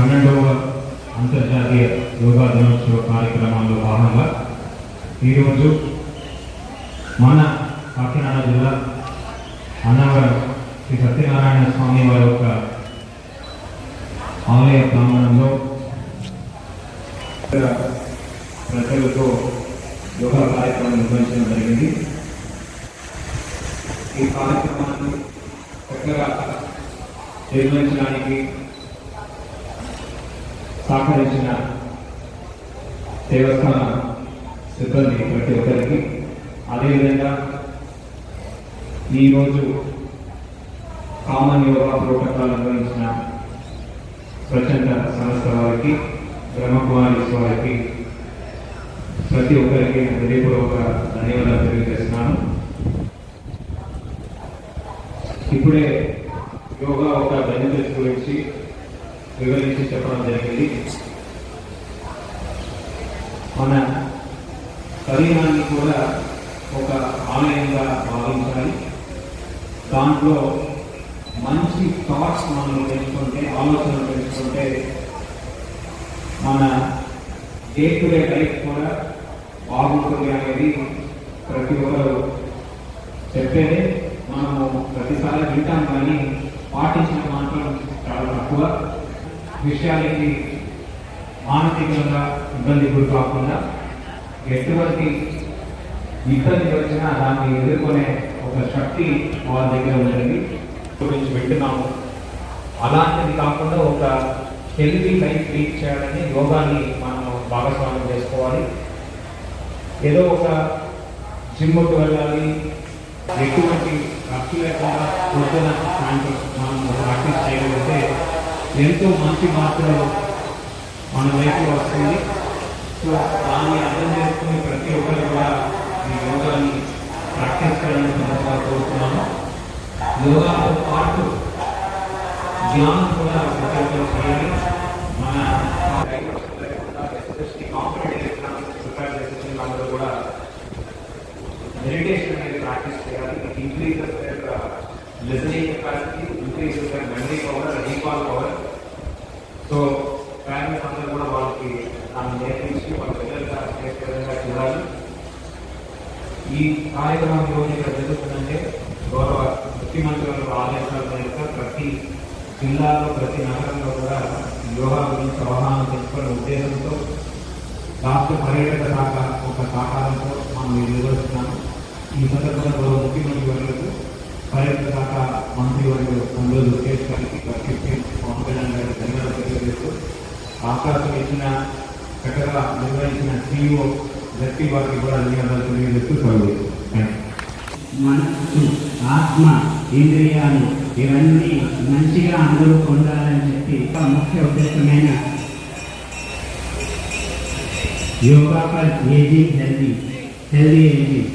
12వ అంతర్జాతీయ యోగా దినోత్సవ కార్యక్రమాల్లో భాగంగా ఈరోజు మన కాకినాడ జిల్లా అన్నవరం శ్రీ సత్యనారాయణ స్వామి వారి యొక్క ఆలయ ప్రాంగణంలో ప్రజలతో యోగా కార్యక్రమం నిర్వహించడం జరిగింది. ఈ కార్యక్రమాన్ని చక్కగా నిర్వహించడానికి సహకరించిన దేవస్థాన సిబ్బంది ప్రతి ఒక్కరికి, అదేవిధంగా ఈరోజు కామన్ యోగా ప్రోటోకాల్ నిర్వహించిన స్వచ్ఛంద సంస్థ వారికి, బ్రహ్మకుమారి వారికి ప్రతి ఒక్కరికి హృదయపూర్వక ధన్యవాదాలు తెలియజేస్తున్నాను. ఇప్పుడే యోగా ఒక బెనిఫిట్స్ గురించి వివరించి చెప్పడం జరిగింది. మన శరీరాన్ని కూడా ఒక ఆలయంగా భావించాలి. దాంట్లో మంచి థాట్స్ మనం పెంచుకుంటే, ఆలోచనలు పెంచుకుంటే మన డే టు డే లైఫ్ కూడా బాగుంటుంది అనేది ప్రతి ఒక్కరు చెప్పేదే. మనము ప్రతిసారి వింటాం, కానీ పాటించిన మాత్రం చాలా తక్కువ. విషయాలకి మానసికంగా ఇబ్బంది గురి కాకుండా ఎటువంటి ఇబ్బంది వచ్చినా దాన్ని ఎదుర్కొనే ఒక శక్తి వాళ్ళ దగ్గర ఉంటుంది. గురించి వింటున్నాము, అలాంటిది కాకుండా ఒక హెల్తీ లైఫ్ లీడ్ చేయాలని యోగాని మనం భాగస్వామ్యం చేసుకోవాలి. ఏదో ఒక జిమ్కి వెళ్ళాలి, ఎటువంటి ఖర్చు లేకుండా పొద్దున సాయంత్రం మనం ప్రాక్టీస్ చేయగలిగితే ఎంతో మంచి మార్పులు మన లైఫ్లో వస్తుంది. సో దాన్ని అర్థం చేసుకుని ప్రతి ఒక్కరు కూడా ఈ యోగాని ప్రాక్టీస్ చేయాలని సందర్భంగా కోరుతున్నాను. యోగాతో పాటు ధ్యానం కూడా ప్రతి ఒక్కరు చేయాలి. మన కాంపిటేటివ్ ఎగ్జామ్స్ ప్రిపేర్ చేసే వాళ్ళందరూ కూడా మెడిటేషన్ అనేది ప్రాక్టీస్ చేయాలి. It increases their listening capacity, increases their memory power, recall power. So parents అందరూ కూడా వాళ్ళకి దాన్ని నేర్పించి వాళ్ళ పిల్లలుగా చేసే విధంగా చూడాలి. ఈ కార్యక్రమం ఈరోజు ఇక్కడ జరుగుతుందంటే గౌరవ ముఖ్యమంత్రి గారు ఆదేశాల మేరకు ప్రతి జిల్లాలో, ప్రతి నగరంలో కూడా యోగా గురించి అవగాహన తెలుసుకునే ఉద్దేశంతో రాష్ట్ర పర్యాటక శాఖ ఒక సహకారంతో మనం నిర్వహిస్తున్నాము. ఈ సందర్భంగా గౌరవ ముఖ్యమంత్రి వర్యులకు, పర్యాటక శాఖ మంత్రి వర్యులు అందులో లోకేష్ గారికి, పవన్ కళ్యాణ్ గారికి ధన్యవాదాలు తెలియజేస్తూ, అవకాశం ఇచ్చిన చక్కగా నిర్వహించిన CEO జట్టి వారికి కూడా ధన్యవాదాలు తెలియజేస్తూ సెలవు. మనసు, ఆత్మ, ఇంద్రియాలు ఇవన్నీ మంచిగా అందరూ పొందాలని చెప్పి ముఖ్య ఉద్దేశమైన yoga for ageing healthy ageing